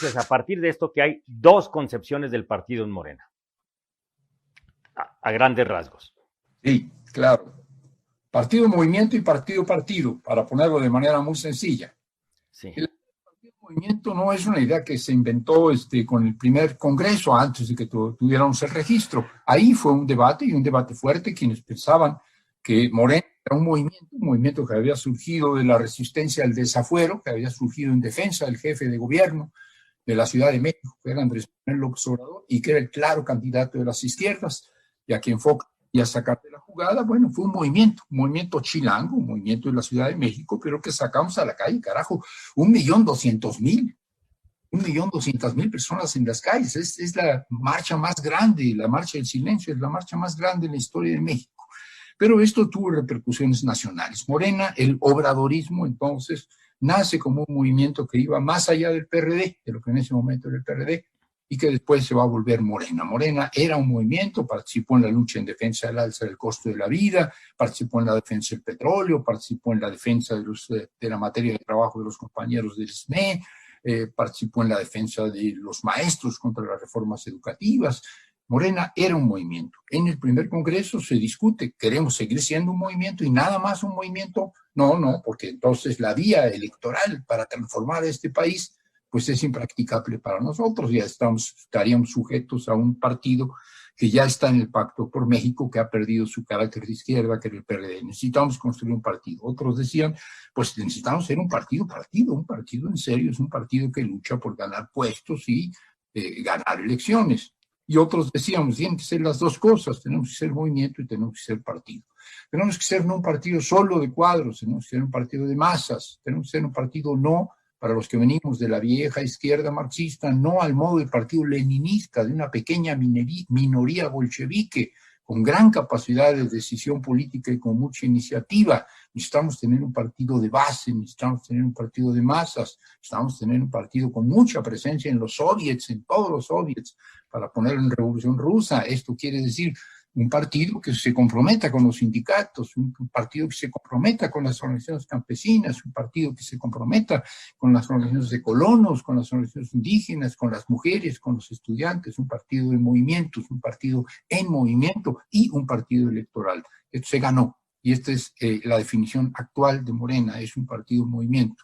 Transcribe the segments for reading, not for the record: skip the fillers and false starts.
dices a partir de esto que hay dos concepciones del partido en Morena, a grandes rasgos. Sí, claro. Partido movimiento y partido partido, para ponerlo de manera muy sencilla. Sí. El partido movimiento no es una idea que se inventó con el primer congreso antes de que tuviéramos el registro. Ahí fue un debate y un debate fuerte, quienes pensaban que Morena era un movimiento que había surgido de la resistencia al desafuero, que había surgido en defensa del jefe de gobierno de la Ciudad de México, que era Andrés Manuel López Obrador, y que era el claro candidato de las izquierdas, y a quien Fox y a sacar de la jugada. Bueno, fue un movimiento chilango, un movimiento de la Ciudad de México, pero que sacamos a la calle, carajo, 1.200.000. 1.200.000 personas en las calles. Es la marcha más grande, la marcha del silencio, es la marcha más grande en la historia de México. Pero esto tuvo repercusiones nacionales. Morena, el obradorismo, entonces, nace como un movimiento que iba más allá del PRD, de lo que en ese momento era el PRD, y que después se va a volver Morena. Morena era un movimiento, participó en la lucha en defensa del alza del costo de la vida, participó en la defensa del petróleo, participó en la defensa de la materia de trabajo de los compañeros del SME, participó en la defensa de los maestros contra las reformas educativas. Morena era un movimiento. En el primer congreso se discute, ¿queremos seguir siendo un movimiento y nada más un movimiento? No, porque entonces la vía electoral para transformar este país pues es impracticable para nosotros, ya estaríamos sujetos a un partido que ya está en el Pacto por México, que ha perdido su carácter de izquierda, que era el PRD. Necesitamos construir un partido. Otros decían, pues necesitamos ser un partido en serio, es un partido que lucha por ganar puestos y ganar elecciones. Y otros decíamos, tienen que ser las dos cosas, tenemos que ser movimiento y tenemos que ser partido. Tenemos que ser no un partido solo de cuadros, tenemos que ser un partido de masas, tenemos que ser un partido no para los que venimos de la vieja izquierda marxista, no al modo del partido leninista, de una pequeña minoría bolchevique, con gran capacidad de decisión política y con mucha iniciativa. Necesitamos tener un partido de base, necesitamos tener un partido de masas, necesitamos tener un partido con mucha presencia en los soviets, en todos los soviets, para ponerlo en Revolución Rusa. Esto quiere decir un partido que se comprometa con los sindicatos, un partido que se comprometa con las organizaciones campesinas, un partido que se comprometa con las organizaciones de colonos, con las organizaciones indígenas, con las mujeres, con los estudiantes, un partido de movimientos, un partido en movimiento y un partido electoral. Esto se ganó y esta es la definición actual de Morena, es un partido en movimiento.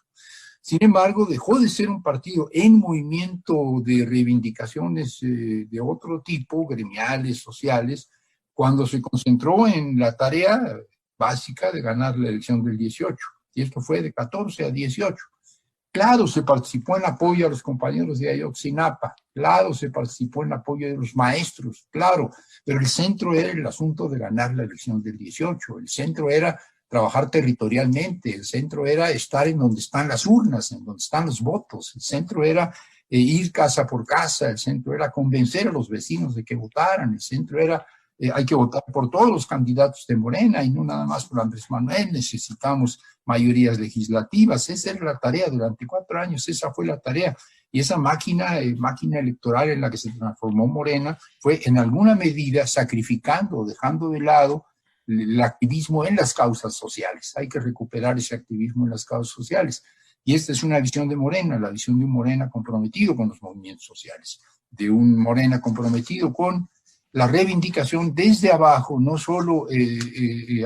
Sin embargo, dejó de ser un partido en movimiento de reivindicaciones de otro tipo, gremiales, sociales, cuando se concentró en la tarea básica de ganar la elección del 18, y esto fue de 14 a 18. Claro, se participó en apoyo a los compañeros de Ayotzinapa, claro, se participó en apoyo de los maestros, claro, pero el centro era el asunto de ganar la elección del 18, el centro era trabajar territorialmente, el centro era estar en donde están las urnas, en donde están los votos, el centro era ir casa por casa, el centro era convencer a los vecinos de que votaran, el centro era hay que votar por todos los candidatos de Morena y no nada más por Andrés Manuel, necesitamos mayorías legislativas. Esa era la tarea durante 4 años, esa fue la tarea. Y esa máquina electoral en la que se transformó Morena fue en alguna medida sacrificando o dejando de lado el activismo en las causas sociales. Hay que recuperar ese activismo en las causas sociales. Y esta es una visión de Morena, la visión de un Morena comprometido con los movimientos sociales, de un Morena comprometido con la reivindicación desde abajo, no solo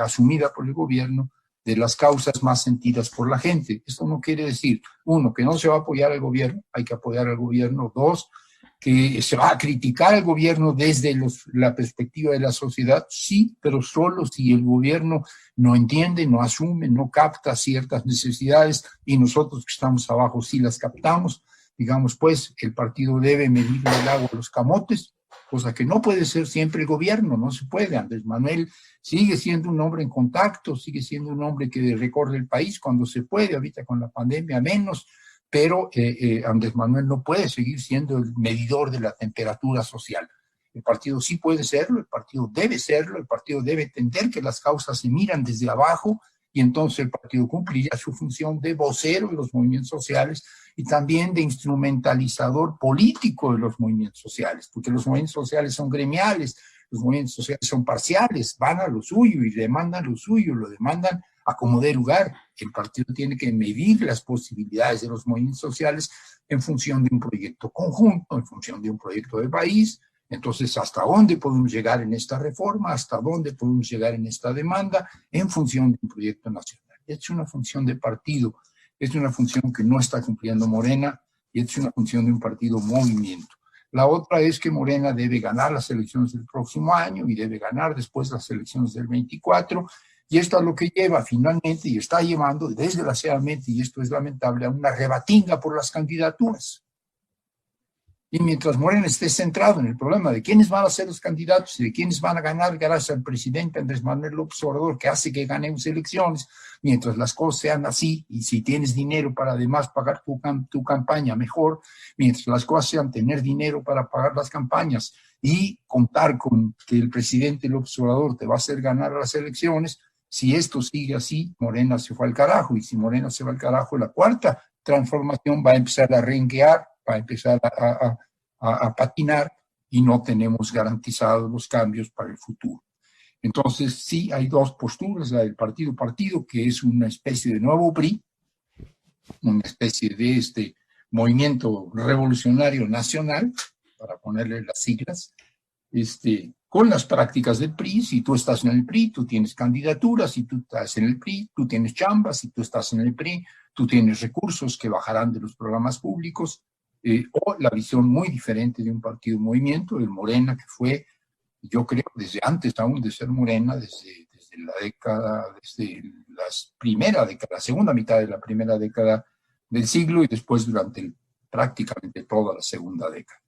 asumida por el gobierno, de las causas más sentidas por la gente. Esto no quiere decir, uno, que no se va a apoyar al gobierno, hay que apoyar al gobierno. Dos, que se va a criticar al gobierno desde la perspectiva de la sociedad, sí, pero solo si el gobierno no entiende, no asume, no capta ciertas necesidades y nosotros que estamos abajo sí las captamos. Digamos, pues, el partido debe medir el agua a los camotes, cosa que no puede ser siempre el gobierno, no se puede. Andrés Manuel sigue siendo un hombre en contacto, sigue siendo un hombre que recorre el país cuando se puede, ahorita con la pandemia menos, pero Andrés Manuel no puede seguir siendo el medidor de la temperatura social. El partido sí puede serlo, el partido debe serlo, el partido debe entender que las causas se miran desde abajo y entonces el partido cumplirá su función de vocero de los movimientos sociales y también de instrumentalizador político de los movimientos sociales, porque los movimientos sociales son gremiales, los movimientos sociales son parciales, van a lo suyo y demandan lo suyo, lo demandan a como dé lugar. El partido tiene que medir las posibilidades de los movimientos sociales en función de un proyecto conjunto, en función de un proyecto de país. Entonces, ¿hasta dónde podemos llegar en esta reforma? ¿Hasta dónde podemos llegar en esta demanda? En función de un proyecto nacional. Es una función de partido, es una función que no está cumpliendo Morena y es una función de un partido movimiento. La otra es que Morena debe ganar las elecciones del próximo año y debe ganar después las elecciones del 24, y esto es lo que lleva finalmente y está llevando, desgraciadamente, y esto es lamentable, a una rebatinga por las candidaturas. Y mientras Morena esté centrado en el problema de quiénes van a ser los candidatos y de quiénes van a ganar gracias al presidente Andrés Manuel López Obrador, que hace que ganemos elecciones, mientras las cosas sean así, y si tienes dinero para además pagar tu campaña, mejor, mientras las cosas sean tener dinero para pagar las campañas y contar con que el presidente López Obrador te va a hacer ganar las elecciones, si esto sigue así, Morena se fue al carajo, y si Morena se va al carajo, la cuarta transformación va a empezar a renquear, va a empezar a patinar, y no tenemos garantizados los cambios para el futuro. Entonces, sí, hay dos posturas, la del partido, que es una especie de nuevo PRI, una especie de movimiento revolucionario nacional, para ponerle las siglas, con las prácticas del PRI. Si tú estás en el PRI, tú tienes candidaturas; si tú estás en el PRI, tú tienes chamba; si tú estás en el PRI, tú tienes recursos que bajarán de los programas públicos, o la visión muy diferente de un partido movimiento, el Morena, que fue, yo creo, desde antes aún de ser Morena, desde la segunda mitad de la primera década del siglo, y después durante prácticamente toda la segunda década.